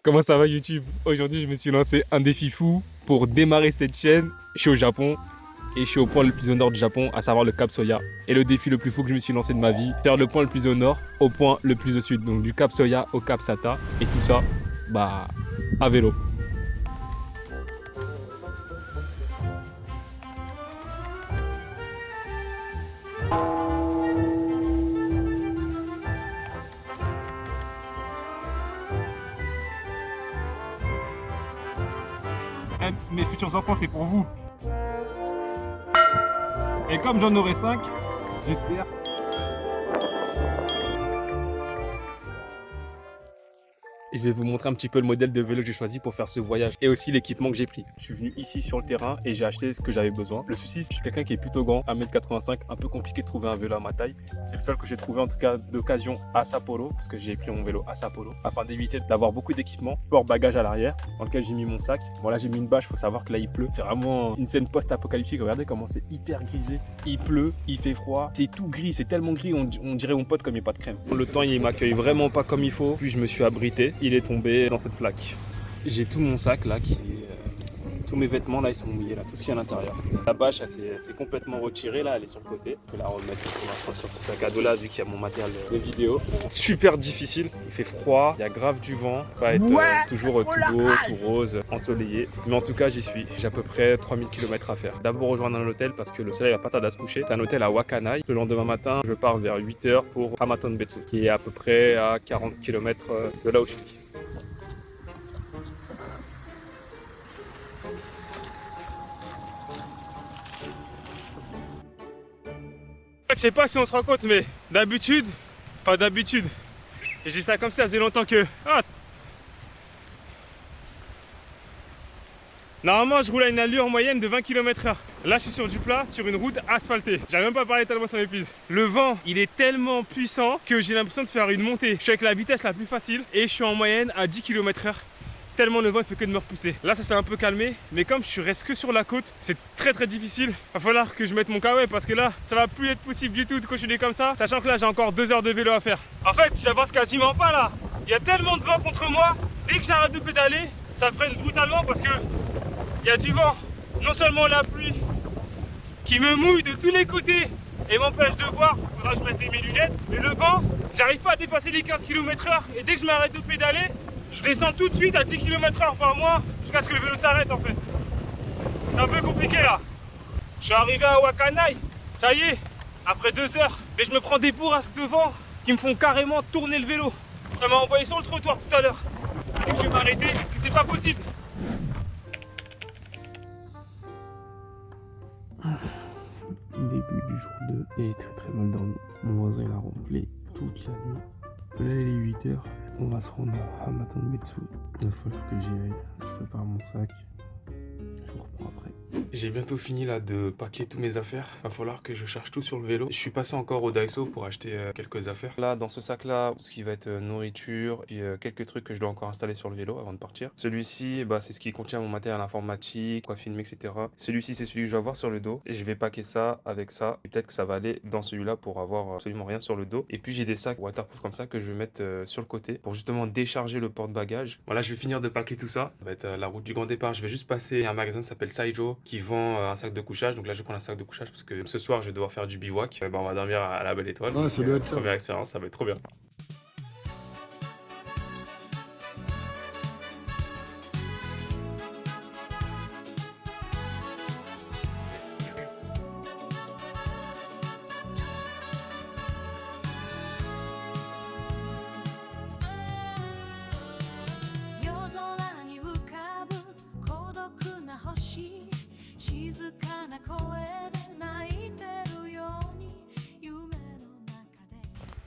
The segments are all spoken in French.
Comment ça va YouTube? Aujourd'hui je me suis lancé un défi fou pour démarrer cette chaîne. Je suis au Japon et je suis au point le plus au nord du Japon, à savoir le Cap Soya. Et le défi le plus fou que je me suis lancé de ma vie, faire le point le plus au nord au point le plus au sud. Donc du Cap Soya au Cap Sata et tout ça, bah à vélo. Mes futurs enfants, c'est pour vous. Et comme j'en aurai 5, j'espère. Je vais vous montrer un petit peu le modèle de vélo que j'ai choisi pour faire ce voyage et aussi l'équipement que j'ai pris. Je suis venu ici sur le terrain et j'ai acheté ce que j'avais besoin. Le souci, c'est que je suis quelqu'un qui est plutôt grand, 1m85, un peu compliqué de trouver un vélo à ma taille. C'est le seul que j'ai trouvé en tout cas d'occasion à Sapporo, parce que j'ai pris mon vélo à Sapporo, afin d'éviter d'avoir beaucoup d'équipement, porte-bagages à l'arrière, dans lequel j'ai mis mon sac. Bon là j'ai mis une bâche, faut savoir que là il pleut. C'est vraiment une scène post-apocalyptique. Regardez comment c'est hyper grisé. Il pleut, il fait froid, c'est tout gris, c'est tellement gris, on dirait mon pote comme il n'y a pas de crème. Le temps il m'accueille vraiment pas comme il faut, puis je me suis abrité. Il est tombé dans cette flaque. J'ai tout mon sac là qui est... tous mes vêtements là ils sont mouillés là, tout ce qui est à l'intérieur. La bâche elle s'est complètement retirée là, elle est sur le côté. Je vais la remettre sur ce sac à dos là vu qu'il y a mon matériel de vidéo. Super difficile, il fait froid, il y a grave du vent, pas être toujours tout beau, tout rose, ensoleillé. Mais en tout cas j'y suis, j'ai à peu près 3000 km à faire. D'abord rejoindre un hôtel parce que le soleil va pas tarder à se coucher. C'est un hôtel à Wakkanai. Le lendemain matin je pars vers 8h pour Hamatonbetsu qui est à peu près à 40 km de là où je suis. Je sais pas si on se rend compte, mais d'habitude, pas d'habitude, et je dis ça comme ça faisait longtemps que... Ah, normalement, je roule à une allure moyenne de 20 km/h. Là, je suis sur du plat, sur une route asphaltée. J'arrive même pas à parler tellement ça m'épuise. Le vent, il est tellement puissant que j'ai l'impression de faire une montée. Je suis avec la vitesse la plus facile et je suis en moyenne à 10 km/h. Tellement le vent il fait que de me repousser. Là ça s'est un peu calmé, mais comme je reste que sur la côte, c'est très difficile. Va falloir que je mette mon kawaii parce que là ça va plus être possible du tout de continuer comme ça, sachant que là j'ai encore 2 heures de vélo à faire. En fait j'avance quasiment pas là. Il y a tellement de vent contre moi, dès que j'arrête de pédaler, ça freine brutalement parce que il y a du vent. Non seulement la pluie qui me mouille de tous les côtés et m'empêche de voir, faudra que je mette mes lunettes, mais le vent, j'arrive pas à dépasser les 15 km/h et dès que je m'arrête de pédaler, je descends tout de suite à 10 km/h par mois jusqu'à ce que le vélo s'arrête en fait. C'est un peu compliqué là. Je suis arrivé à Wakkanai, ça y est, après 2 heures. Mais je me prends des bourrasques de vent qui me font carrément tourner le vélo. Ça m'a envoyé sur le trottoir tout à l'heure. Et je vais m'arrêter, que c'est pas possible. Début du jour 2 et très mal dormi. Mon voisin il a ronflé toute la nuit. Là il est 8h. On va se rendre à Hamatonbetsu. Il va falloir que j'y aille. Je prépare mon sac. Je vous reprends après. J'ai bientôt fini là de packer tous mes affaires. Va falloir que je cherche tout sur le vélo. Je suis passé encore au Daiso pour acheter quelques affaires. Là dans ce sac là, ce qui va être nourriture, puis quelques trucs que je dois encore installer sur le vélo avant de partir. Celui-ci, bah, c'est ce qui contient mon matériel informatique, quoi filmer, etc. Celui-ci c'est celui que je vais avoir sur le dos. Et je vais packer ça avec ça. Et peut-être que ça va aller dans celui-là pour avoir absolument rien sur le dos. Et puis j'ai des sacs waterproof comme ça que je vais mettre sur le côté pour justement décharger le porte-bagages. Voilà, je vais finir de packer tout ça. Ça va être la route du grand départ. Je vais juste passer à un magasin qui s'appelle Saijo qui vend un sac de couchage. Donc là je vais prendre un sac de couchage parce que ce soir je vais devoir faire du bivouac. Bah, on va dormir à la Belle Étoile. Ouais, ça doit être ça. Première expérience, ça va être trop bien.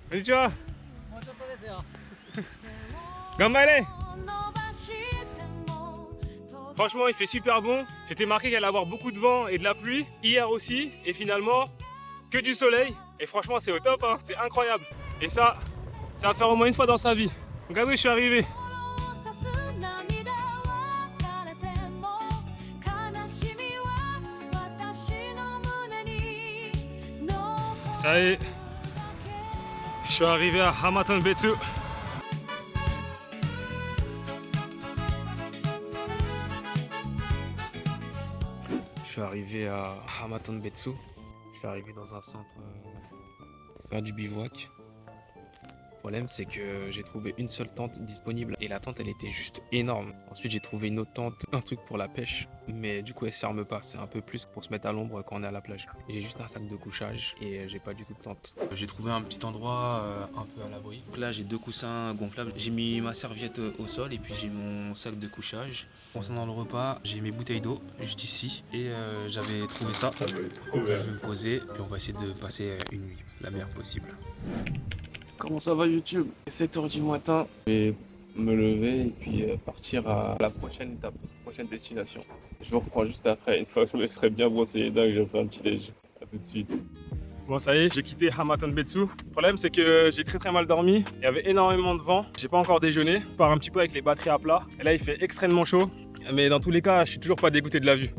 Konnichiwa. Ganbare. Franchement il fait super bon. J'étais marqué qu'il allait avoir beaucoup de vent et de la pluie hier aussi. Et finalement que du soleil. Et franchement c'est au top hein. C'est incroyable. Et ça va faire au moins une fois dans sa vie. Regardez où je suis arrivé. Ça y est. Je suis arrivé à Hamatonbetsu. Je suis arrivé à Hamaton Betsu. Je suis arrivé dans un centre faire du bivouac. Le problème, c'est que j'ai trouvé une seule tente disponible et la tente, elle était juste énorme. Ensuite, j'ai trouvé une autre tente, un truc pour la pêche, mais du coup, elle se ferme pas. C'est un peu plus pour se mettre à l'ombre quand on est à la plage. J'ai juste un sac de couchage et j'ai pas du tout de tente. J'ai trouvé un petit endroit un peu à l'abri. Donc là, j'ai 2 coussins gonflables. J'ai mis ma serviette au sol et puis j'ai mon sac de couchage. Concernant le repas, j'ai mes bouteilles d'eau juste ici et j'avais trouvé ça. Donc, je vais me poser et on va essayer de passer une nuit la meilleure possible. Comment ça va YouTube? 7h du matin. Je vais me lever et puis partir à la prochaine étape, prochaine destination. Je vous reprends juste après, une fois que je me serai bien brossé les dents et que j'ai fait un petit déj. A tout de suite. Bon ça y est, j'ai quitté Hamaton Betsu. Le problème c'est que j'ai très mal dormi. Il y avait énormément de vent. J'ai pas encore déjeuné. Je pars un petit peu avec les batteries à plat. Et là il fait extrêmement chaud. Mais dans tous les cas, je suis toujours pas dégoûté de la vue.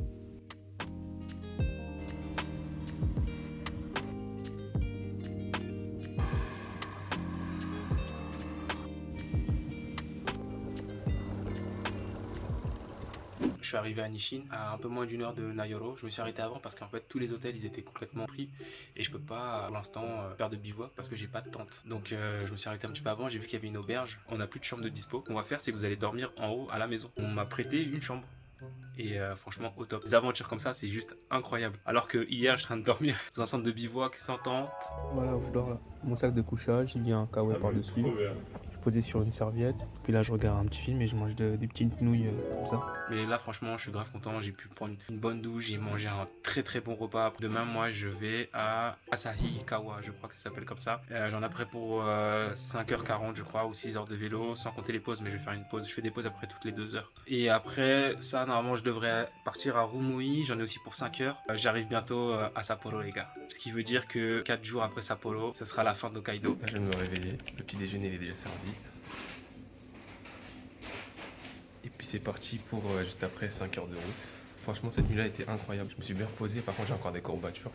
Je suis arrivé à Nishin à un peu moins d'1 heure de Nayoro. Je me suis arrêté avant parce qu'en fait tous les hôtels ils étaient complètement pris et je peux pas pour l'instant faire de bivouac parce que j'ai pas de tente. Donc je me suis arrêté un petit peu avant, j'ai vu qu'il y avait une auberge. On n'a plus de chambre de dispo. Ce qu'on va faire c'est que vous allez dormir en haut à la maison. On m'a prêté une chambre. Et franchement au top. Des aventures comme ça c'est juste incroyable. Alors que hier je suis en train de dormir dans un centre de bivouac sans tente. Voilà où je dors là. Mon sac de couchage, il y a un kawaii par-dessus. Posé sur une serviette, puis là je regarde un petit film et je mange des petites nouilles comme ça. Mais là franchement je suis grave content, j'ai pu prendre une bonne douche, j'ai mangé un très bon repas. Demain moi je vais à Asahikawa, je crois que ça s'appelle comme ça. J'en ai prêt pour 5h40 je crois, ou 6 heures de vélo, sans compter les pauses, mais je vais faire une pause, je fais des pauses après toutes les 2 heures. Et après ça normalement je devrais partir à Rumui, j'en ai aussi pour 5 heures. J'arrive bientôt à Sapporo les gars. Ce qui veut dire que 4 jours après Sapporo, ce sera la fin d'Hokkaido. Là je viens de me réveiller, le petit déjeuner il est déjà servi. Et puis c'est parti pour juste après 5 heures de route. Franchement cette nuit-là était incroyable. Je me suis bien reposé, par contre j'ai encore des courbatures.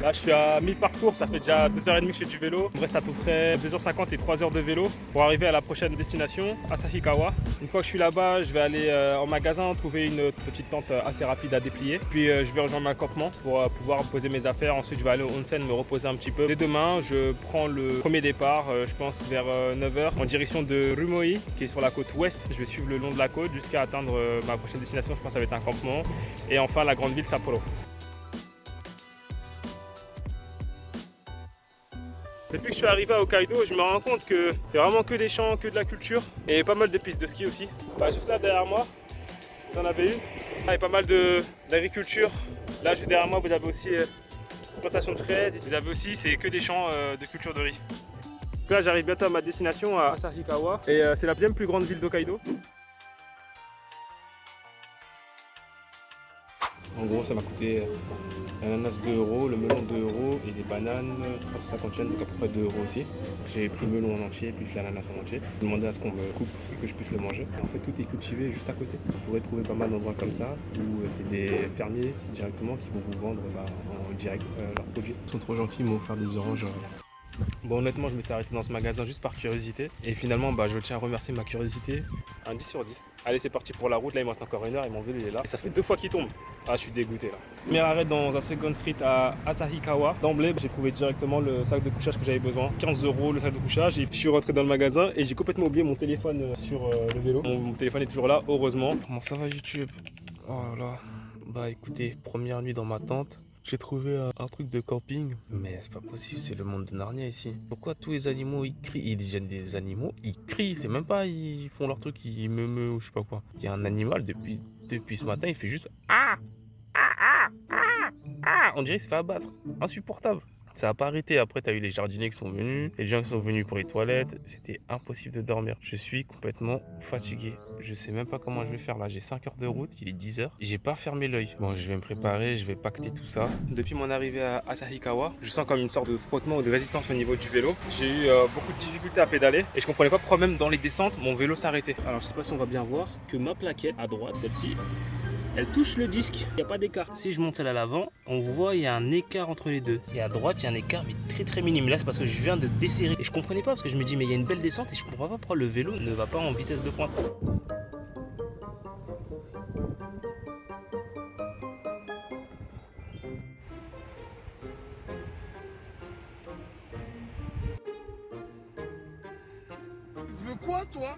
Là je suis à mi-parcours, ça fait déjà 2h30 que je fais du vélo. Il me reste à peu près 2h50 et 3 heures de vélo pour arriver à la prochaine destination, Asahikawa. Une fois que je suis là-bas, je vais aller en magasin, trouver une petite tente assez rapide à déplier. Puis je vais rejoindre mon campement pour pouvoir poser mes affaires. Ensuite je vais aller au onsen, me reposer un petit peu. Dès demain, je prends le premier départ, je pense vers 9h, en direction de Rumoi, qui est sur la côte ouest. Je vais suivre le long de la côte jusqu'à atteindre ma prochaine destination, je pense que ça va être un campement. Et enfin la grande ville Sapporo. Depuis que je suis arrivé à Hokkaido, je me rends compte que c'est vraiment que des champs, que de la culture et pas mal de pistes de ski aussi. Juste là derrière moi, vous en avez une. Il y a pas mal d'agriculture. Là juste derrière moi, vous avez aussi plantation de fraises. Vous avez aussi, c'est que des champs de culture de riz. Donc là j'arrive bientôt à ma destination à Asahikawa et c'est la deuxième plus grande ville d'Hokkaido. En gros ça m'a coûté l'ananas 2 €, le melon 2 € et des bananes 350 yens, donc à peu près 2 € aussi. J'ai pris le melon en entier plus l'ananas en entier. J'ai demandé à ce qu'on me coupe et que je puisse le manger. Et en fait tout est cultivé juste à côté. Vous pourrez trouver pas mal d'endroits comme ça où c'est des fermiers directement qui vont vous vendre en direct leurs produits. Ils sont trop gentils, ils m'ont offert des oranges. Bon honnêtement je m'étais arrêté dans ce magasin juste par curiosité et finalement je tiens à remercier ma curiosité. Un 10 sur 10. Allez c'est parti pour la route, là il me reste encore 1 heure et mon vélo il est là. Et ça fait 2 fois qu'il tombe. Ah je suis dégoûté là. Premier arrêt dans un second street à Asahikawa. D'emblée j'ai trouvé directement le sac de couchage que j'avais besoin. 15 € le sac de couchage et je suis rentré dans le magasin et j'ai complètement oublié mon téléphone sur le vélo. Mon téléphone est toujours là, heureusement. Comment ça va YouTube? Oh là là. Écoutez, première nuit dans ma tente. J'ai trouvé un truc de camping, mais c'est pas possible, c'est le monde de Narnia ici. Pourquoi tous les animaux ils crient? Ils disent des animaux, ils crient, c'est même pas ils font leur truc, ils me ou je sais pas quoi. Il y a un animal depuis ce matin, il fait juste ah. On dirait qu'il se fait abattre, insupportable. Ça n'a pas arrêté. Après, tu as eu les jardiniers qui sont venus, les gens qui sont venus pour les toilettes. C'était impossible de dormir. Je suis complètement fatigué. Je sais même pas comment je vais faire là. J'ai 5 heures de route, il est 10 heures. J'ai pas fermé l'œil. Bon, je vais me préparer, je vais pacter tout ça. Depuis mon arrivée à Asahikawa, je sens comme une sorte de frottement ou de résistance au niveau du vélo. J'ai eu beaucoup de difficultés à pédaler et je comprenais pas pourquoi même dans les descentes, mon vélo s'arrêtait. Alors je sais pas si on va bien voir que ma plaquette à droite, celle-ci, elle touche le disque, il n'y a pas d'écart. Si je monte celle à l'avant, on voit il y a un écart entre les deux. Et à droite, il y a un écart mais très minime. Là, c'est parce que je viens de desserrer. Et je comprenais pas parce que je me dis mais il y a une belle descente et je comprends pas pourquoi le vélo ne va pas en vitesse de pointe. Tu veux quoi, toi?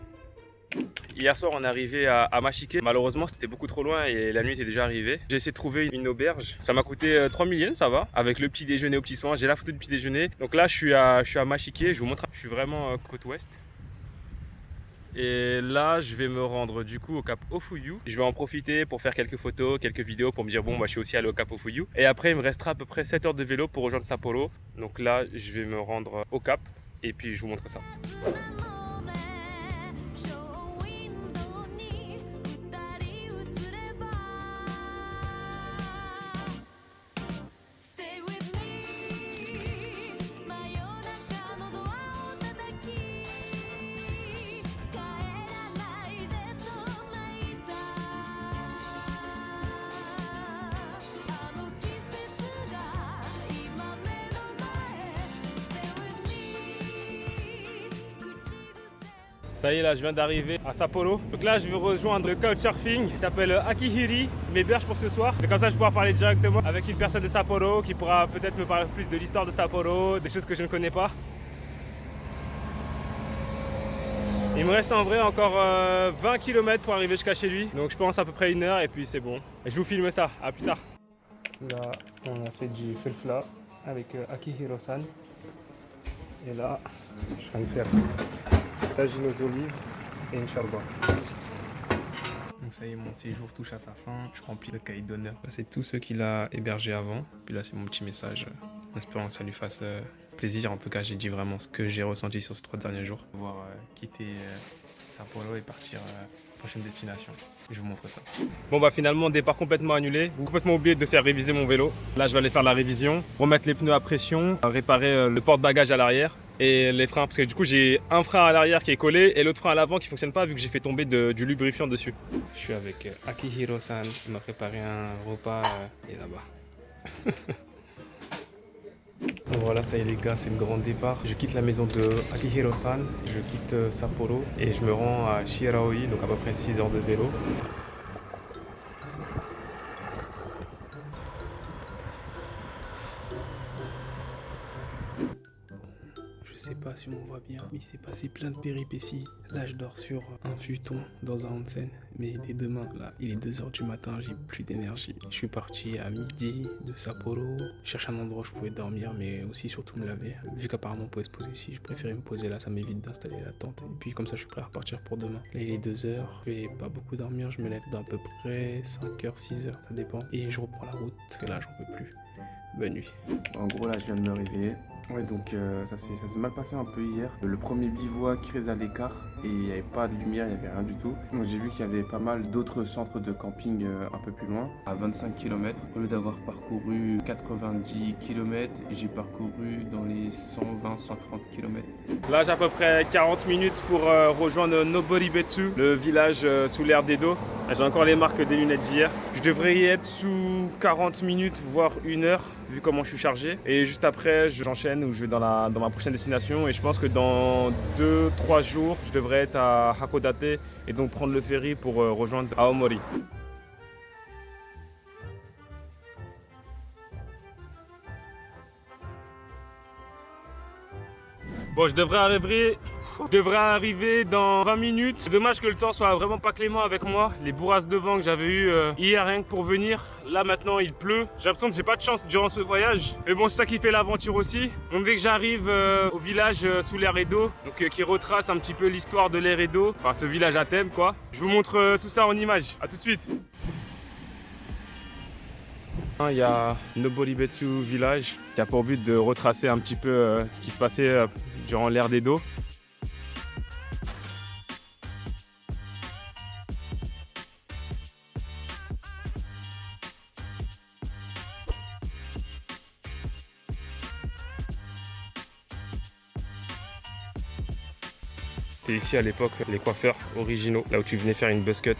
Hier soir, on est arrivé à Mashike. Malheureusement, c'était beaucoup trop loin et la nuit était déjà arrivée. J'ai essayé de trouver une auberge. Ça m'a coûté 3 000 yens, ça va. Avec le petit déjeuner au petit soin. J'ai la photo du petit déjeuner. Donc là, je suis à Mashike. Je vous montre. Je suis vraiment côte ouest. Et là, je vais me rendre du coup au Cap Ofuyu. Je vais en profiter pour faire quelques photos, quelques vidéos pour me dire bon, bah, je suis aussi allé au Cap Ofuyu. Et après, il me restera à peu près 7 heures de vélo pour rejoindre Sapporo. Donc là, je vais me rendre au Cap et puis je vous montre ça. Ça y est, là, je viens d'arriver à Sapporo. Donc là, je vais rejoindre le couchsurfing qui s'appelle Akihiri, m'héberge pour ce soir. Et comme ça, je vais pouvoir parler directement avec une personne de Sapporo qui pourra peut-être me parler plus de l'histoire de Sapporo, des choses que je ne connais pas. Il me reste en vrai encore 20 km pour arriver jusqu'à chez lui. Donc je pense à peu près 1 heure et puis c'est bon. Et je vous filme ça, à plus tard. Là, on a fait du felfla avec Akihiro-san. Et là, je suis en train de faire tagine aux olives et une charba. Donc ça y est, mon séjour touche à sa fin. Je remplis le cahier d'honneur. Là, c'est tous ceux qu'il a hébergés avant. Puis là, c'est mon petit message en espérant que ça lui fasse plaisir. En tout cas, j'ai dit vraiment ce que j'ai ressenti sur ces 3 derniers jours. Pouvoir quitter Sapporo et partir prochaine destination. Je vous montre ça. Bon bah finalement, départ complètement annulé. J'ai complètement oublié de faire réviser mon vélo. Là, je vais aller faire la révision, remettre les pneus à pression, réparer le porte-bagages à l'arrière et les freins. Parce que du coup, j'ai un frein à l'arrière qui est collé et l'autre frein à l'avant qui ne fonctionne pas vu que j'ai fait tomber du lubrifiant dessus. Je suis avec Akihiro-san. Il m'a préparé un repas et là-bas. Voilà, ça y est les gars, c'est le grand départ. Je quitte la maison de Akihiro-san, je quitte Sapporo et je me rends à Shiraoi, donc à peu près 6 heures de vélo. Je sais pas si on voit bien, mais il s'est passé plein de péripéties. Là, je dors sur un futon dans un onsen, mais dès demain, là, il est 2h du matin, j'ai plus d'énergie. Je suis parti à midi de Sapporo, je cherche un endroit où je pouvais dormir, mais aussi surtout me laver. Vu qu'apparemment on pouvait se poser ici, je préférais me poser là, ça m'évite d'installer la tente. Et puis comme ça, je suis prêt à repartir pour demain. Là, il est 2h, je vais pas beaucoup dormir, je me lève d'à peu près 5h, 6h, ça dépend. Et je reprends la route, et là, j'en peux plus. Bonne nuit. En gros, là, je viens de me réveiller. Ouais, donc ça s'est mal passé un peu hier. Le premier bivouac très à l'écart et il n'y avait pas de lumière, il n'y avait rien du tout. Donc j'ai vu qu'il y avait pas mal d'autres centres de camping un peu plus loin, à 25 km. Au lieu d'avoir parcouru 90 km, j'ai parcouru dans les 120-130 km. Là, j'ai à peu près 40 minutes pour rejoindre Noboribetsu, le village sous l'aire d'Edo. J'ai encore les marques des lunettes d'hier. Je devrais y être sous 40 minutes, voire 1 heure, vu comment je suis chargé. Et juste après, j'enchaîne où je vais dans ma prochaine destination. Et je pense que dans 2-3 jours, je devrais être à Hakodate et donc prendre le ferry pour rejoindre Aomori. Bon, je devrais arriver dans 20 minutes. C'est dommage que le temps soit vraiment pas clément avec moi. Les bourrasques de vent que j'avais eues hier rien que pour venir. Là maintenant il pleut. J'ai l'impression que j'ai pas de chance durant ce voyage. Mais bon, c'est ça qui fait l'aventure aussi. Donc dès que j'arrive au village sous l'aire Edo, donc qui retrace un petit peu l'histoire de l'aire Edo, enfin ce village à thème quoi. Je vous montre tout ça en images. À tout de suite. Il y a Noboribetsu Village qui a pour but de retracer un petit peu ce qui se passait durant l'ère d'Edo. C'était ici à l'époque les coiffeurs originaux, là où tu venais faire une buzz cut.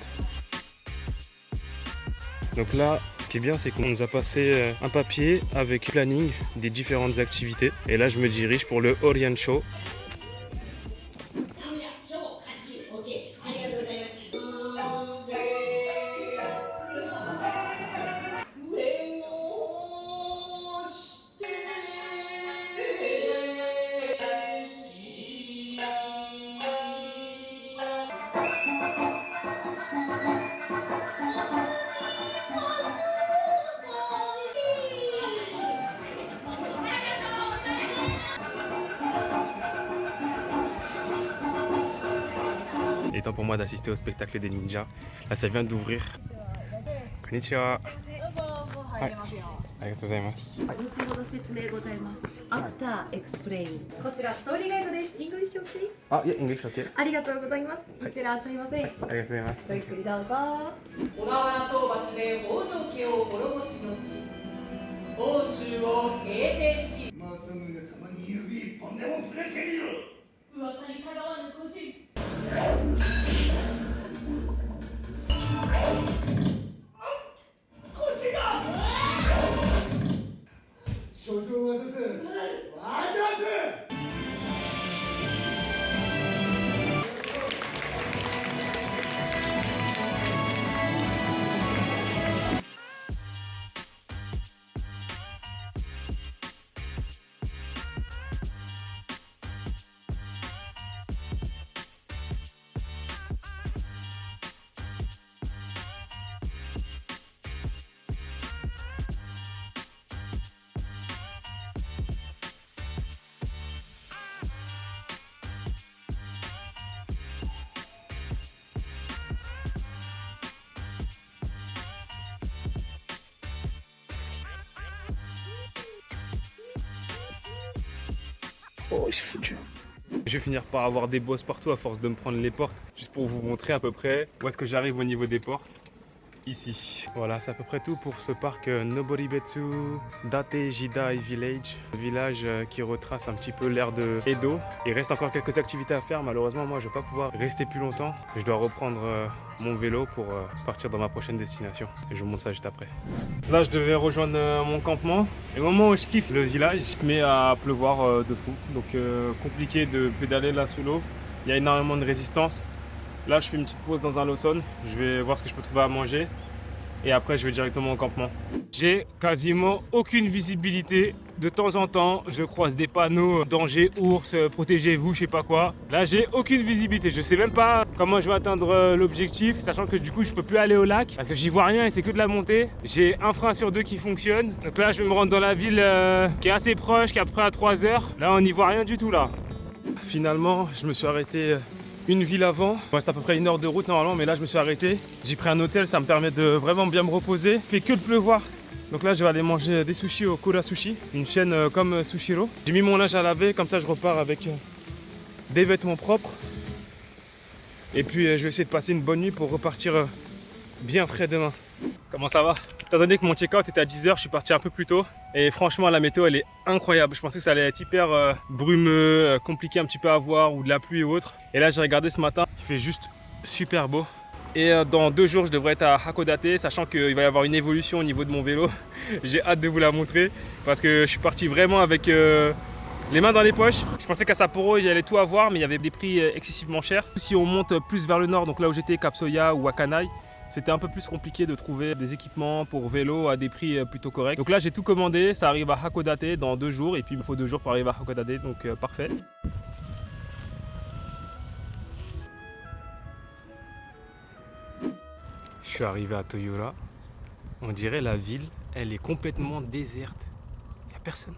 Donc là, ce qui est bien, c'est qu'on nous a passé un papier avec planning des différentes activités. Et là, je me dirige pour le Orient Show. Il est temps pour moi d'assister au spectacle des ninjas. Là, ça vient d'ouvrir. Konnichiwa. 入れますよ。ありがとうございます。後ほど説明ございます。アフターエクスプレイン。こちらストーリーガイドです。イングリッシュオッケー。あ、いや、イングリッシュ OK。ありがとうございます。いってらっしゃいませ。ありがとうございます。ごゆっくりどうぞ。小田原討伐で北条家を滅ぼしのち、欧州を平定し、政宗様に指一本でも触れてみろ。噂にたがわぬ孤児。書状を渡せ。渡せ。Oh, il s'est foutu. Je vais finir par avoir des bosses partout à force de me prendre les portes. Juste pour vous montrer à peu près où est-ce que j'arrive au niveau des portes. Ici. Voilà, c'est à peu près tout pour ce parc Noboribetsu Date Jidai Village. Village qui retrace un petit peu l'ère de Edo. Il reste encore quelques activités à faire. Malheureusement, moi, je ne vais pas pouvoir rester plus longtemps. Je dois reprendre mon vélo pour partir dans ma prochaine destination. Et je vous montre ça juste après. Là, je devais rejoindre mon campement. Et au moment où je quitte le village, il se met à pleuvoir de fou. Donc, compliqué de pédaler là sous l'eau. Il y a énormément de résistance. Là, je fais une petite pause dans un Lawson. Je vais voir ce que je peux trouver à manger. Et après, je vais directement au campement. J'ai quasiment aucune visibilité. De temps en temps, je croise des panneaux danger, ours, protégez-vous, je sais pas quoi. Là, j'ai aucune visibilité. Je sais même pas comment je vais atteindre l'objectif, sachant que du coup, je peux plus aller au lac parce que j'y vois rien et c'est que de la montée. J'ai un frein sur deux qui fonctionne. Donc là, je vais me rendre dans la ville qui est assez proche, qui est à peu près à 3 heures. Là, on n'y voit rien du tout là. Finalement, je me suis arrêté une ville avant. Il reste à peu près 1 heure de route normalement, mais là je me suis arrêté. J'ai pris un hôtel, ça me permet de vraiment bien me reposer. Il fait que de pleuvoir. Donc là je vais aller manger des sushis au Kura Sushi, une chaîne comme Sushiro. J'ai mis mon linge à laver, comme ça je repars avec des vêtements propres. Et puis je vais essayer de passer une bonne nuit pour repartir bien frais demain. Comment ça va? Étant donné que mon check-out était à 10 h, je suis parti un peu plus tôt. Et franchement, la météo, elle est incroyable. Je pensais que ça allait être hyper brumeux, compliqué un petit peu à voir, ou de la pluie et autres. Et là, j'ai regardé ce matin, il fait juste super beau. Et dans 2 jours, je devrais être à Hakodate, sachant qu'il va y avoir une évolution au niveau de mon vélo. J'ai hâte de vous la montrer, parce que je suis parti vraiment avec les mains dans les poches. Je pensais qu'à Sapporo, il y allait tout avoir, mais il y avait des prix excessivement chers. Si on monte plus vers le nord, donc là où j'étais, Kapsoya ou Akanai, c'était un peu plus compliqué de trouver des équipements pour vélo à des prix plutôt corrects. Donc là, j'ai tout commandé, ça arrive à Hakodate dans 2 jours, et puis il me faut 2 jours pour arriver à Hakodate, donc parfait. Je suis arrivé à Toyora. On dirait la ville, elle est complètement déserte. Il n'y a personne.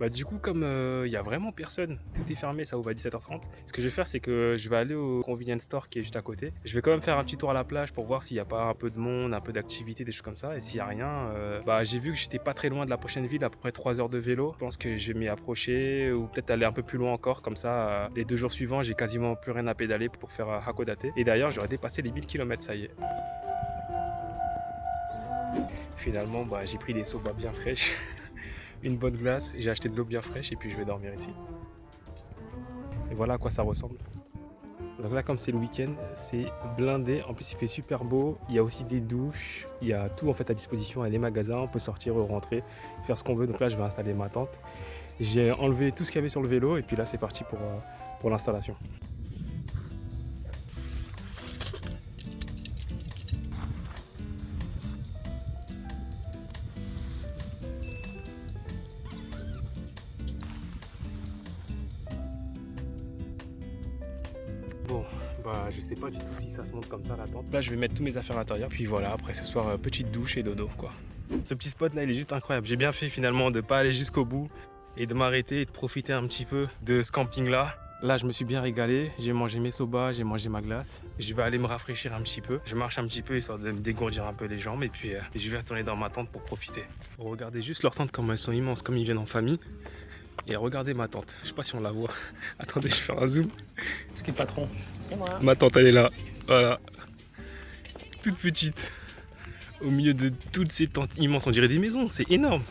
Bah du coup comme il y a vraiment personne, tout est fermé, ça ouvre à 17h30. Ce que je vais faire c'est que je vais aller au convenience store qui est juste à côté. Je vais quand même faire un petit tour à la plage pour voir s'il n'y a pas un peu de monde, un peu d'activité, des choses comme ça. Et s'il n'y a rien, bah j'ai vu que j'étais pas très loin de la prochaine ville, à peu près 3 heures de vélo. Je pense que je vais m'y approcher ou peut-être aller un peu plus loin encore. Comme ça, les 2 jours suivants, j'ai quasiment plus rien à pédaler pour faire Hakodate. Et d'ailleurs, j'aurais dépassé les 1000 km, ça y est. Finalement, bah, j'ai pris des soba bien fraîches. Une bonne glace, j'ai acheté de l'eau bien fraîche et puis je vais dormir ici. Et voilà à quoi ça ressemble. Donc là comme c'est le week-end, c'est blindé, en plus il fait super beau, il y a aussi des douches, il y a tout en fait à disposition, il y a des magasins, on peut sortir, rentrer, faire ce qu'on veut. Donc là je vais installer ma tente. J'ai enlevé tout ce qu'il y avait sur le vélo et puis là c'est parti pour l'installation. Bon, bah je sais pas du tout si ça se monte comme ça la tente. Là je vais mettre tous mes affaires à l'intérieur, puis voilà, après ce soir, petite douche et dodo quoi. Ce petit spot là il est juste incroyable, j'ai bien fait finalement de pas aller jusqu'au bout et de m'arrêter et de profiter un petit peu de ce camping là. Là je me suis bien régalé, j'ai mangé mes soba, j'ai mangé ma glace. Je vais aller me rafraîchir un petit peu, je marche un petit peu histoire de me dégourdir un peu les jambes et puis je vais retourner dans ma tente pour profiter. Regardez juste leurs tentes comme elles sont immenses, comme ils viennent en famille. Et regardez ma tente, je sais pas si on la voit. Attendez, je vais faire un zoom. Ce qui est le patron. C'est moi. Ma tante elle est là, voilà. Toute petite. Au milieu de toutes ces tentes immenses, on dirait des maisons, c'est énorme.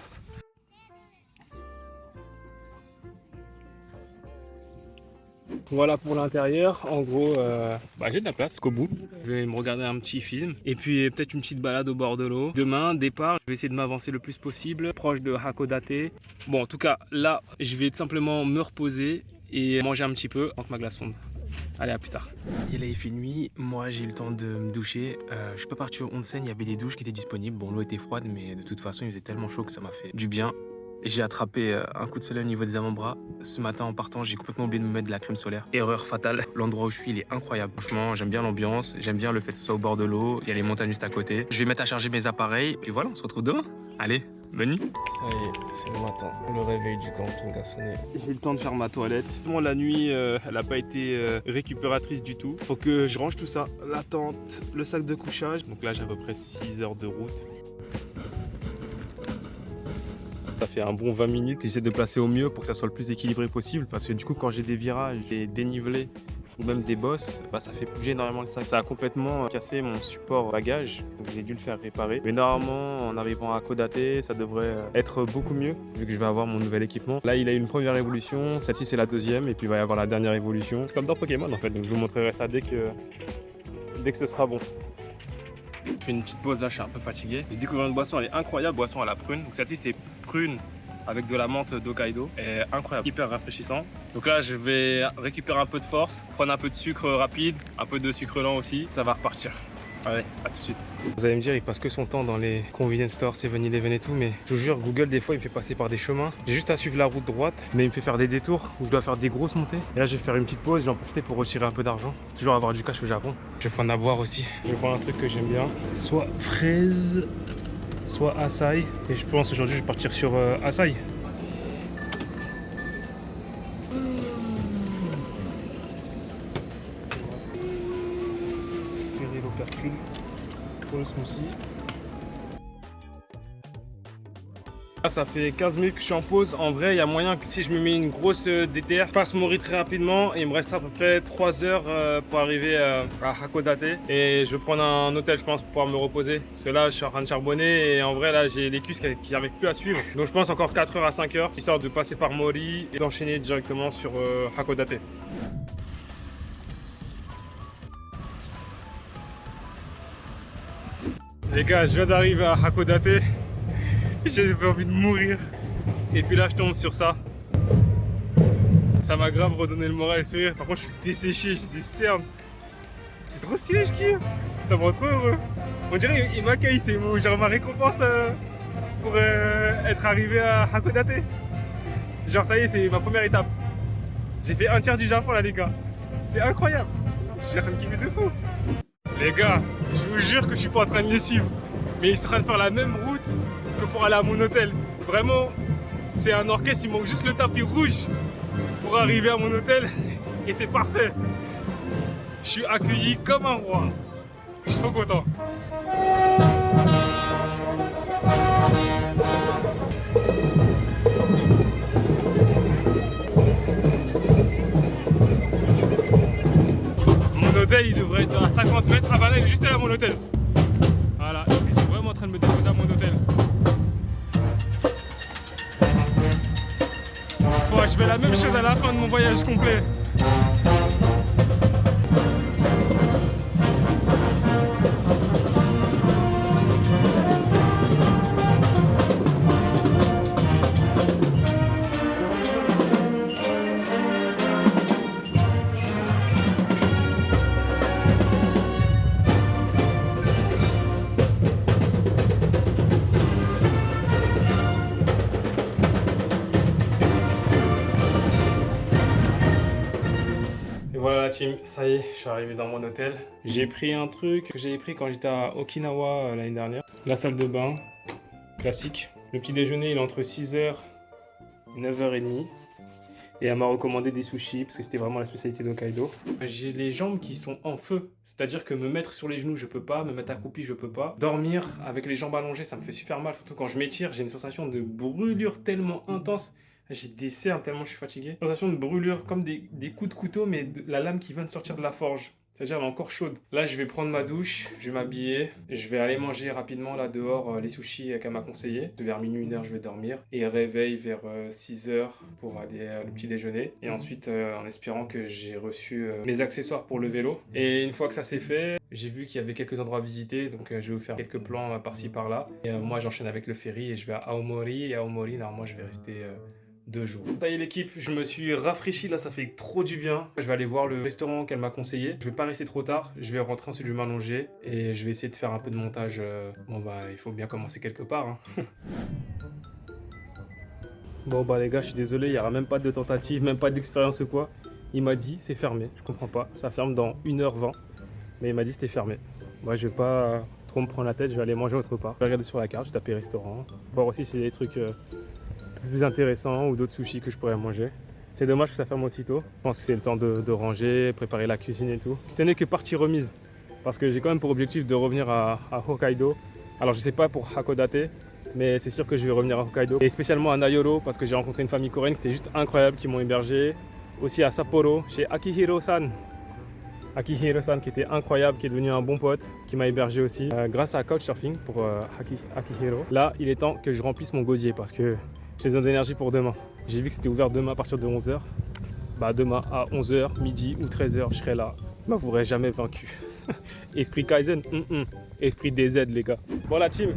Voilà pour l'intérieur, en gros j'ai de la place qu'au bout. Je vais me regarder un petit film et puis peut-être une petite balade au bord de l'eau. Demain, départ, je vais essayer de m'avancer le plus possible, proche de Hakodate. Bon en tout cas là, je vais tout simplement me reposer et manger un petit peu avant que ma glace fonde. Allez, à plus tard. Et là il fait nuit, moi j'ai eu le temps de me doucher. Je suis pas parti au onsen, il y avait des douches qui étaient disponibles. Bon l'eau était froide mais de toute façon il faisait tellement chaud que ça m'a fait du bien. J'ai attrapé un coup de soleil au niveau des avant-bras. Ce matin en partant, j'ai complètement oublié de me mettre de la crème solaire. Erreur fatale. L'endroit où je suis, il est incroyable. Franchement, j'aime bien l'ambiance, j'aime bien le fait que ce soit au bord de l'eau. Il y a les montagnes juste à côté. Je vais mettre à charger mes appareils. Et voilà, on se retrouve demain. Allez, bonne nuit. Ça y est, c'est le matin. Le réveil du camping a sonné. J'ai eu le temps de faire ma toilette. Bon, la nuit, elle n'a pas été récupératrice du tout. Faut que je range tout ça. La tente, le sac de couchage. Donc là, j'ai à peu près 6 heures de route. Ça fait un bon 20 minutes et j'essaie de placer au mieux pour que ça soit le plus équilibré possible parce que du coup quand j'ai des virages, des dénivelés ou même des bosses, bah, ça fait bouger énormément le sac. Ça a complètement cassé mon support bagage, donc j'ai dû le faire réparer. Mais normalement en arrivant à Hakodate, ça devrait être beaucoup mieux vu que je vais avoir mon nouvel équipement. Là il a eu une première évolution, celle-ci c'est la deuxième et puis il va y avoir la dernière évolution. C'est comme dans Pokémon en fait, donc je vous montrerai ça dès que ce sera bon. Je fais une petite pause là, je suis un peu fatigué. J'ai découvert une boisson, elle est incroyable, boisson à la prune. Donc celle-ci c'est prune avec de la menthe d'Hokkaido. Elle est incroyable, hyper rafraîchissant. Donc là je vais récupérer un peu de force, prendre un peu de sucre rapide, un peu de sucre lent aussi. Ça va repartir. Allez, à tout de suite. Vous allez me dire, il passe que son temps dans les convenience stores, 7-Eleven et tout, mais je vous jure, Google, des fois, il me fait passer par des chemins. J'ai juste à suivre la route droite, mais il me fait faire des détours où je dois faire des grosses montées. Et là, je vais faire une petite pause, j'en profiter pour retirer un peu d'argent. Toujours avoir du cash au Japon. Je vais prendre à boire aussi. Je vais prendre un truc que j'aime bien, soit fraise, soit açaï. Et je pense aujourd'hui, je vais partir sur açaï. L'opercule pour le smoothie. Là, ça fait 15 minutes que je suis en pause. En vrai, il y a moyen que si je me mets une grosse déterre, je passe mon riz très rapidement et il me restera à peu près 3 heures pour arriver à Hakodate. Et je vais prendre un hôtel, je pense, pour pouvoir me reposer. Parce que là, je suis en train de charbonner et en vrai, là, j'ai les cuisses qui n'arrivent plus à suivre. Donc, je pense encore 4 heures à 5 heures, histoire de passer par Mori et d'enchaîner directement sur Hakodate. Les gars, je viens d'arriver à Hakodate. J'ai envie de mourir. Et puis là, je tombe sur ça. Ça m'a grave redonné le moral et le sourire. Par contre, je suis desséché, j'ai des cernes. C'est trop stylé, je kiffe. Ça me rend trop heureux. On dirait qu'il m'accueille, c'est genre ma récompense pour être arrivé à Hakodate. Genre, ça y est, c'est ma première étape. J'ai fait un tiers du Japon là, les gars. C'est incroyable. Je suis en train de kiffer de fou. Les gars, je vous jure que je suis pas en train de les suivre, mais ils sont en train de faire la même route que pour aller à mon hôtel. Vraiment, C'est un orchestre, il manque juste le tapis rouge pour arriver à mon hôtel et c'est parfait. Je suis accueilli comme un roi. Je suis trop content. Mon hôtel, il devrait être à 50 mètres. Ah bah là, il est juste là, mon hôtel. Voilà, ils sont vraiment en train de me déposer à mon hôtel. Ouais, je fais la même chose à la fin de mon voyage complet. Voilà la team, ça y est, je suis arrivé dans mon hôtel. J'ai pris un truc que j'avais pris quand j'étais à Okinawa l'année dernière. La salle de bain, classique. Le petit déjeuner, il est entre 6h et 9h30. Et elle m'a recommandé des sushis parce que c'était vraiment la spécialité d'Hokkaido. J'ai les jambes qui sont en feu, c'est-à-dire que me mettre sur les genoux je peux pas, me mettre accroupi je peux pas. Dormir avec les jambes allongées ça me fait super mal, surtout quand je m'étire, j'ai une sensation de brûlure tellement intense. J'ai des cernes tellement je suis fatigué. Sensation de brûlure comme des coups de couteau mais la lame qui vient de sortir de la forge. C'est-à-dire elle est encore chaude. Là je vais prendre ma douche, je vais m'habiller, je vais aller manger rapidement là dehors les sushis qu'elle m'a conseillé. Vers minuit, 1h je vais dormir et réveil vers 6h pour aller le petit déjeuner. Et ensuite en espérant que j'ai reçu mes accessoires pour le vélo. Et une fois que ça c'est fait, j'ai vu qu'il y avait quelques endroits à visiter donc je vais vous faire quelques plans par-ci par-là. Et moi j'enchaîne avec le ferry et je vais à Aomori. Et à Aomori normalement je vais rester 2 jours. Ça y est l'équipe, je me suis rafraîchi là, ça fait trop du bien. Je vais aller voir le restaurant qu'elle m'a conseillé. Je vais pas rester trop tard, je vais rentrer ensuite, je vais m'allonger et je vais essayer de faire un peu de montage. Bon bah il faut bien commencer quelque part. Hein. Bon bah les gars, je suis désolé, il n'y aura même pas de tentative, même pas d'expérience ou quoi. Il m'a dit c'est fermé, je comprends pas. Ça ferme dans 1h20, mais il m'a dit c'était fermé. Moi je vais pas trop me prendre la tête, je vais aller manger autre part. Je vais regarder sur la carte, je vais taper restaurant, voir aussi s'il y a des trucs plus intéressants ou d'autres sushis que je pourrais manger. C'est dommage que ça ferme aussitôt. Je pense que c'est le temps de ranger, préparer la cuisine et tout. Ce n'est que partie remise parce que j'ai quand même pour objectif de revenir à Hokkaido. Alors je sais pas pour Hakodate, mais c'est sûr que je vais revenir à Hokkaido et spécialement à Nayoro parce que j'ai rencontré une famille coréenne qui était juste incroyable, qui m'ont hébergé. Aussi à Sapporo chez Akihiro-san. Akihiro-san qui était incroyable, qui est devenu un bon pote, qui m'a hébergé aussi grâce à Couchsurfing pour Akihiro. Là, il est temps que je remplisse mon gosier parce que j'ai besoin d'énergie pour demain. J'ai vu que c'était ouvert demain à partir de 11h. Bah demain à 11h, midi ou 13h, je serai là. Bah vous m'aurez jamais vaincu. Esprit Kaizen, esprit DZ les gars. Bon la team,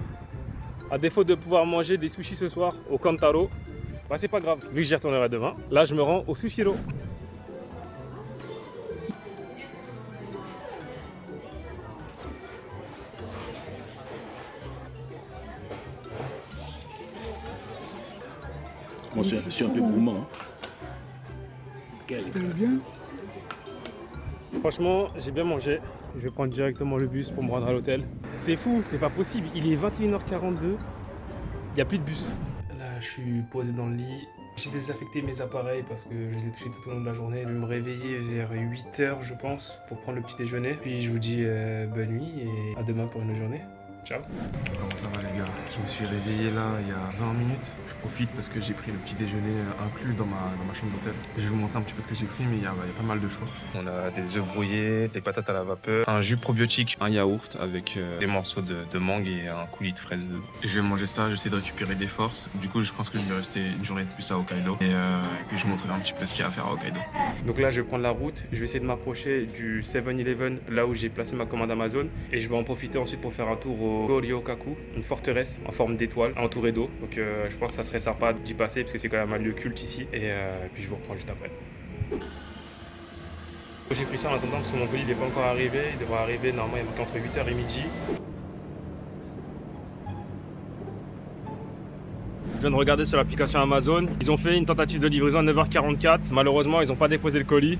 à défaut de pouvoir manger des sushis ce soir au Kantaro, bah c'est pas grave, vu que j'y retournerai demain. Là je me rends au Sushiro. Moi, je suis un peu gourmand. Hein. Quelle grâce. Franchement, j'ai bien mangé. Je vais prendre directement le bus pour me rendre à l'hôtel. C'est fou, c'est pas possible. Il est 21h42. Il n'y a plus de bus. Là, je suis posé dans le lit. J'ai désaffecté mes appareils parce que je les ai touchés tout au long de la journée. Je vais me réveiller vers 8h, je pense, pour prendre le petit déjeuner. Puis je vous dis bonne nuit et à demain pour une autre journée. Ciao. Comment ça va les gars? Je me suis réveillé là il y a 20 minutes. Je profite parce que j'ai pris le petit déjeuner inclus dans ma chambre d'hôtel. Je vais vous montrer un petit peu ce que j'ai pris, mais il y a pas mal de choix. On a des œufs brouillés, des patates à la vapeur, un jus probiotique, un yaourt avec des morceaux de mangue et un coulis de fraises dedans. Je vais manger ça, j'essaie de récupérer des forces. Du coup je pense que je vais rester une journée de plus à Hokkaido. Et puis je vous montrerai un petit peu ce qu'il y a à faire à Hokkaido. Donc là je vais prendre la route, je vais essayer de m'approcher du 7-Eleven, là où j'ai placé ma commande Amazon. Et je vais en profiter ensuite pour faire un tour au Goryokaku, une forteresse en forme d'étoile entourée d'eau. Donc je pense que ça serait sympa d'y passer parce que c'est quand même un lieu culte ici. Et puis je vous reprends juste après. J'ai pris ça en attendant parce que mon colis n'est pas encore arrivé. Il devrait arriver normalement il y a entre 8h et midi. Je viens de regarder sur l'application Amazon. Ils ont fait une tentative de livraison à 9h44. Malheureusement, ils n'ont pas déposé le colis.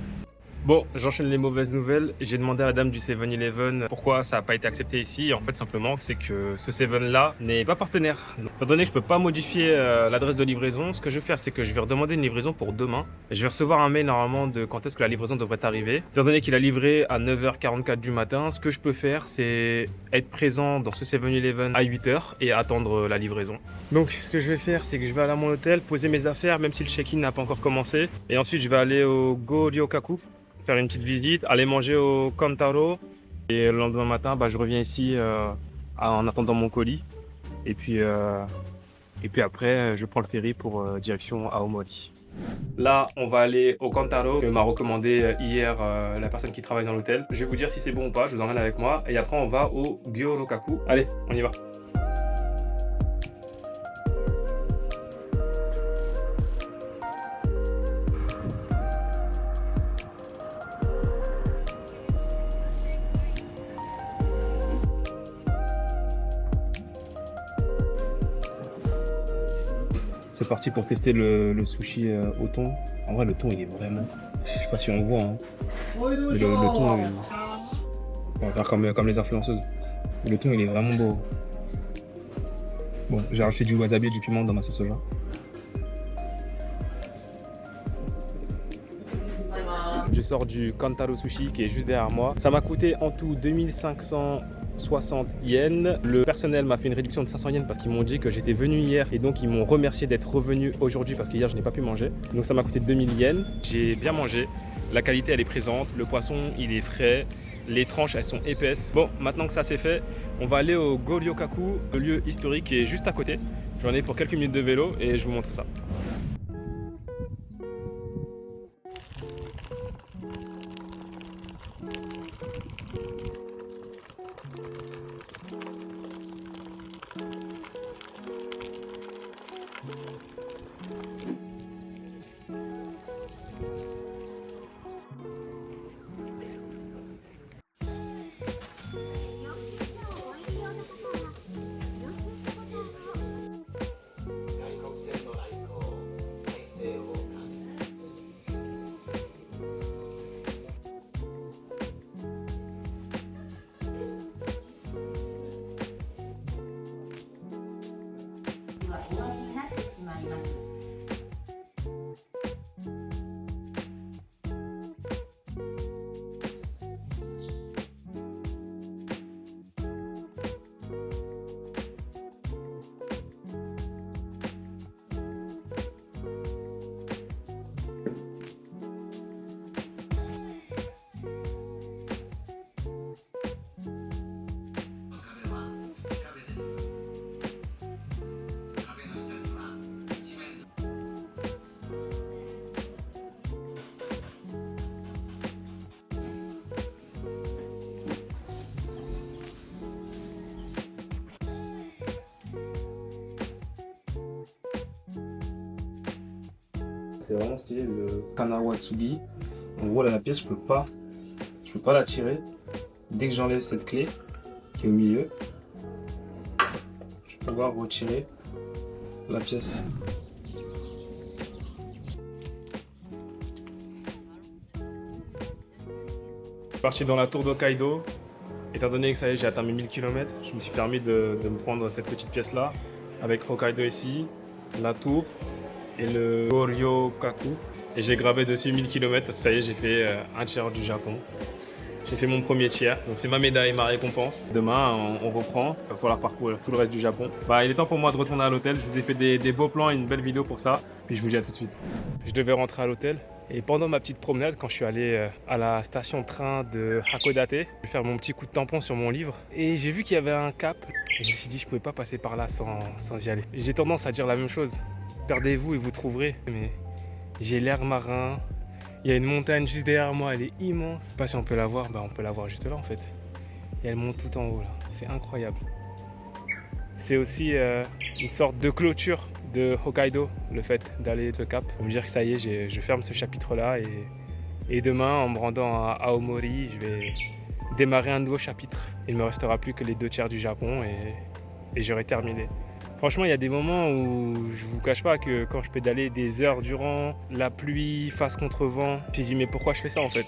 Bon, j'enchaîne les mauvaises nouvelles. J'ai demandé à la dame du 7-Eleven pourquoi ça n'a pas été accepté ici. Et en fait, simplement, c'est que ce 7-là n'est pas partenaire. Donc, étant donné que je peux pas modifier l'adresse de livraison, ce que je vais faire, c'est que je vais redemander une livraison pour demain. Et je vais recevoir un mail normalement de quand est-ce que la livraison devrait arriver. Étant donné qu'il a livré à 9h44 du matin, ce que je peux faire, c'est être présent dans ce 7-Eleven à 8h et attendre la livraison. Donc, ce que je vais faire, c'est que je vais aller à mon hôtel, poser mes affaires, même si le check-in n'a pas encore commencé. Et ensuite, je vais aller au Go-Ryokaku, faire une petite visite, aller manger au Kantaro. Et le lendemain matin, je reviens ici en attendant mon colis. Et puis après, je prends le ferry pour direction Aomori. Là, on va aller au Kantaro que m'a recommandé hier la personne qui travaille dans l'hôtel. Je vais vous dire si c'est bon ou pas, je vous emmène avec moi. Et après, on va au Gyokaku. Allez, on y va. C'est parti pour tester le sushi au thon. En vrai, le thon, il est vraiment... Je sais pas si on voit, hein. Mais le thon, on va faire comme les influenceuses. Le thon, il est vraiment beau. Bon, j'ai rajouté du wasabi et du piment dans ma sauce soja. Je sors du Kantaro Sushi qui est juste derrière moi. Ça m'a coûté en tout 2560 yens. Le personnel m'a fait une réduction de 500 yens parce qu'ils m'ont dit que j'étais venu hier et donc ils m'ont remercié d'être revenu aujourd'hui parce qu'hier je n'ai pas pu manger. Donc ça m'a coûté 2000 yens. J'ai bien mangé. La qualité elle est présente. Le poisson il est frais. Les tranches elles sont épaisses. Bon, maintenant que ça c'est fait, on va aller au Go-Ryokaku, le lieu historique qui est juste à côté. J'en ai pour quelques minutes de vélo et je vous montre ça. C'est vraiment stylé le Kanawatsugi. En gros là la pièce je peux pas la tirer. Dès que j'enlève cette clé qui est au milieu, je vais pouvoir retirer la pièce. Je suis parti dans la tour d'Hokkaido. Étant donné que ça y est, j'ai atteint mes 1000 km, je me suis permis de me prendre cette petite pièce là avec Hokkaido ici, la tour et le Go-Ryokaku. Et j'ai gravé dessus 1000 km parce que ça y est, j'ai fait un tiers du Japon. J'ai fait mon premier tiers, donc c'est ma médaille, ma récompense. Demain, on reprend, il va falloir parcourir tout le reste du Japon. Il est temps pour moi de retourner à l'hôtel, je vous ai fait des beaux plans et une belle vidéo pour ça. Puis je vous dis à tout de suite. Je devais rentrer à l'hôtel. Et pendant ma petite promenade, quand je suis allé à la station de train de Hakodate, je vais faire mon petit coup de tampon sur mon livre. Et j'ai vu qu'il y avait un cap. Et je me suis dit, je ne pouvais pas passer par là sans y aller. J'ai tendance à dire la même chose. Perdez-vous et vous trouverez. Mais j'ai l'air marin. Il y a une montagne juste derrière moi, elle est immense. Je sais pas si on peut la voir, on peut la voir juste là en fait. Et elle monte tout en haut là. C'est incroyable. C'est aussi une sorte de clôture de Hokkaido, le fait d'aller ce cap. Pour me dire que ça y est, je ferme ce chapitre-là et demain, en me rendant à Aomori, je vais démarrer un nouveau chapitre. Il ne me restera plus que les 2 tiers du Japon et j'aurai terminé. Franchement, il y a des moments où je vous cache pas que quand je pédalais des heures durant, la pluie, face contre vent, je me suis dit mais pourquoi je fais ça en fait?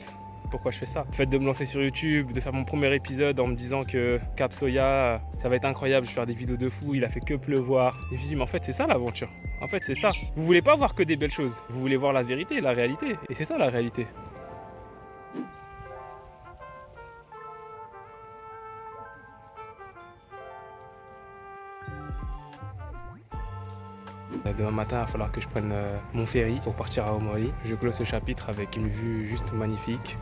pourquoi je fais ça. Le fait de me lancer sur YouTube, de faire mon premier épisode en me disant que Cap Soya, ça va être incroyable, je vais faire des vidéos de fou, il a fait que pleuvoir. Et je me suis dit, mais en fait, c'est ça l'aventure. En fait, c'est ça. Vous voulez pas voir que des belles choses, vous voulez voir la vérité, la réalité. Et c'est ça la réalité. Demain matin, il va falloir que je prenne mon ferry pour partir à Omori. Je close ce chapitre avec une vue juste magnifique.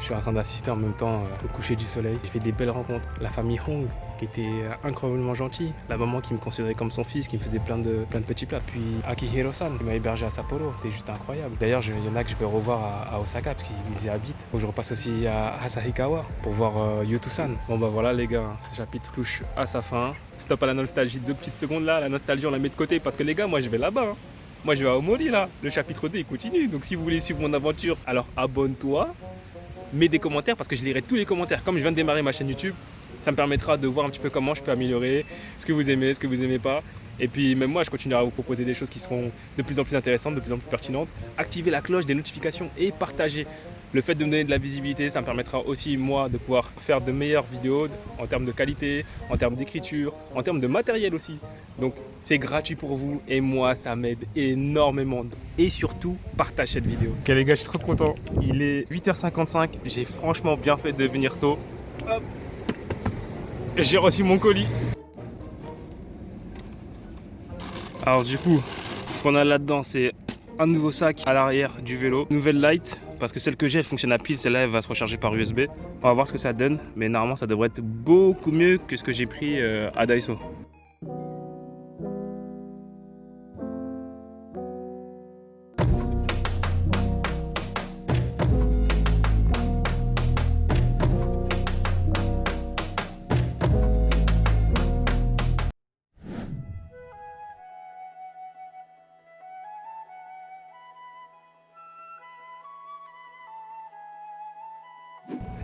Je suis en train d'assister en même temps au coucher du soleil. J'ai fait des belles rencontres. La famille Hong qui était incroyablement gentille. La maman qui me considérait comme son fils, qui me faisait plein de petits plats. Puis Akihiro-san qui m'a hébergé à Sapporo. C'était juste incroyable. D'ailleurs, il y en a que je vais revoir à Osaka parce qu'ils y habitent. Donc, je repasse aussi à Asahikawa pour voir Yotu-san. Bon bah voilà les gars, ce chapitre touche à sa fin. Stop à la nostalgie, 2 petites secondes là. La nostalgie on la met de côté parce que les gars, moi je vais là-bas. Hein. Moi je vais à Omori là. Le chapitre 2 il continue. Donc si vous voulez suivre mon aventure, alors abonne-toi. Mets des commentaires parce que je lirai tous les commentaires. Comme je viens de démarrer ma chaîne YouTube, ça me permettra de voir un petit peu comment je peux améliorer, ce que vous aimez, ce que vous aimez pas. Et puis même moi, je continuerai à vous proposer des choses qui seront de plus en plus intéressantes, de plus en plus pertinentes. Activez la cloche des notifications et partagez. Le fait de me donner de la visibilité, ça me permettra aussi moi de pouvoir faire de meilleures vidéos en termes de qualité, en termes d'écriture, en termes de matériel aussi. Donc c'est gratuit pour vous et moi ça m'aide énormément. Et surtout, partage cette vidéo. Ok les gars, je suis trop content. Il est 8h55, j'ai franchement bien fait de venir tôt. Hop. J'ai reçu mon colis. Alors du coup, ce qu'on a là-dedans, c'est un nouveau sac à l'arrière du vélo, nouvelle light, parce que celle que j'ai elle fonctionne à pile, celle-là elle va se recharger par USB. On va voir ce que ça donne, mais normalement ça devrait être beaucoup mieux que ce que j'ai pris à Daiso.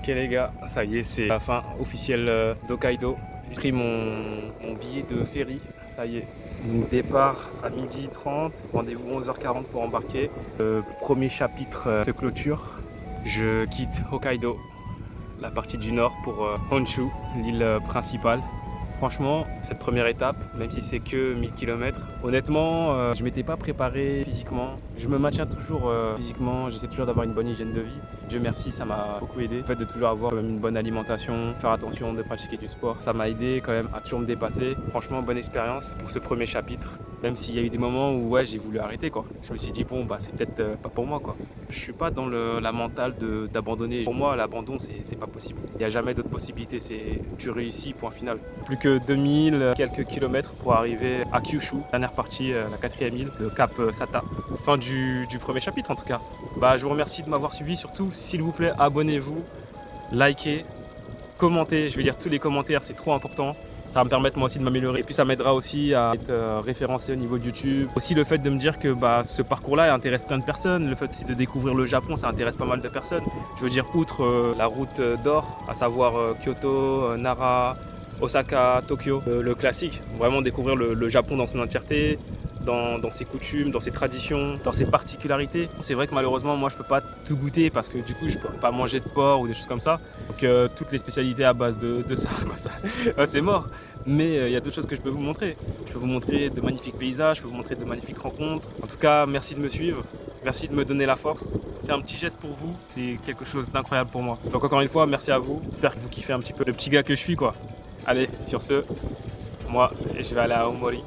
Ok les gars, ça y est, c'est la fin officielle d'Hokkaido. J'ai pris mon billet de ferry, ça y est. Donc départ à 12h30, rendez-vous 11h40 pour embarquer. Le premier chapitre se clôture. Je quitte Hokkaido, la partie du nord pour Honshu, l'île principale. Franchement, cette première étape, même si c'est que 1000 km, honnêtement, je m'étais pas préparé physiquement. Je me maintiens toujours physiquement, j'essaie toujours d'avoir une bonne hygiène de vie. Dieu merci, ça m'a beaucoup aidé. Le fait de toujours avoir quand même une bonne alimentation, faire attention de pratiquer du sport, ça m'a aidé quand même à toujours me dépasser. Franchement, bonne expérience pour ce premier chapitre. Même s'il y a eu des moments où ouais, j'ai voulu arrêter quoi. Je me suis dit bon bah c'est peut-être pas pour moi quoi. Je suis pas dans la mentale d'abandonner. Pour moi l'abandon c'est pas possible. Il n'y a jamais d'autre possibilité, c'est tu réussis point final. Plus que 2000 quelques kilomètres pour arriver à Kyushu, dernière partie, la 4e île, le cap Sata. Fin du premier chapitre en tout cas. Bah je vous remercie de m'avoir suivi, surtout s'il vous plaît abonnez-vous, likez, commentez, je veux dire tous les commentaires c'est trop important. Ça va me permettre moi aussi de m'améliorer et puis ça m'aidera aussi à être référencé au niveau de YouTube. Aussi le fait de me dire que ce parcours-là intéresse plein de personnes. Le fait aussi de découvrir le Japon, ça intéresse pas mal de personnes. Je veux dire outre la route d'or, à savoir Kyoto, Nara, Osaka, Tokyo, le classique. Vraiment découvrir le Japon dans son entièreté. Dans ses coutumes, dans ses traditions, dans ses particularités. C'est vrai que malheureusement, moi, je peux pas tout goûter parce que du coup, je peux pas manger de porc ou des choses comme ça. Donc, toutes les spécialités à base de ça, c'est mort. Mais il y a d'autres choses que je peux vous montrer. Je peux vous montrer de magnifiques paysages, je peux vous montrer de magnifiques rencontres. En tout cas, merci de me suivre. Merci de me donner la force. C'est un petit geste pour vous. C'est quelque chose d'incroyable pour moi. Donc, encore une fois, merci à vous. J'espère que vous kiffez un petit peu le petit gars que je suis, quoi. Allez, sur ce, moi, je vais aller à Omori.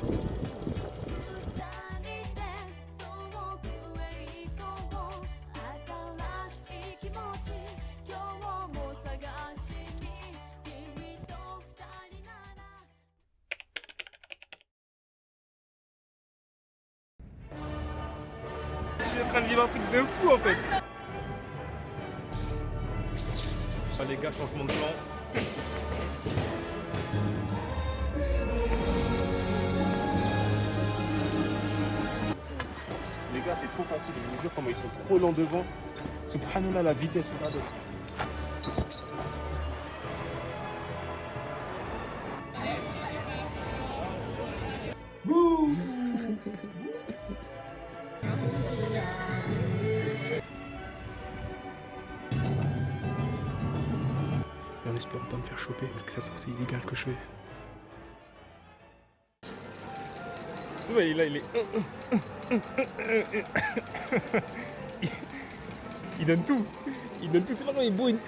Je suis en train de vivre un truc de fou en fait. Ah, les gars, changement de plan. Les gars, c'est trop facile, je vous jure comment ils sont trop lents devant. Subhanallah, la vitesse, regardez. en espérant pas me faire choper, parce que ça se trouve c'est illégal que je fais. Ouais, il est là, il est... Il donne tout. Il donne tout. C'est pas comme il boit une...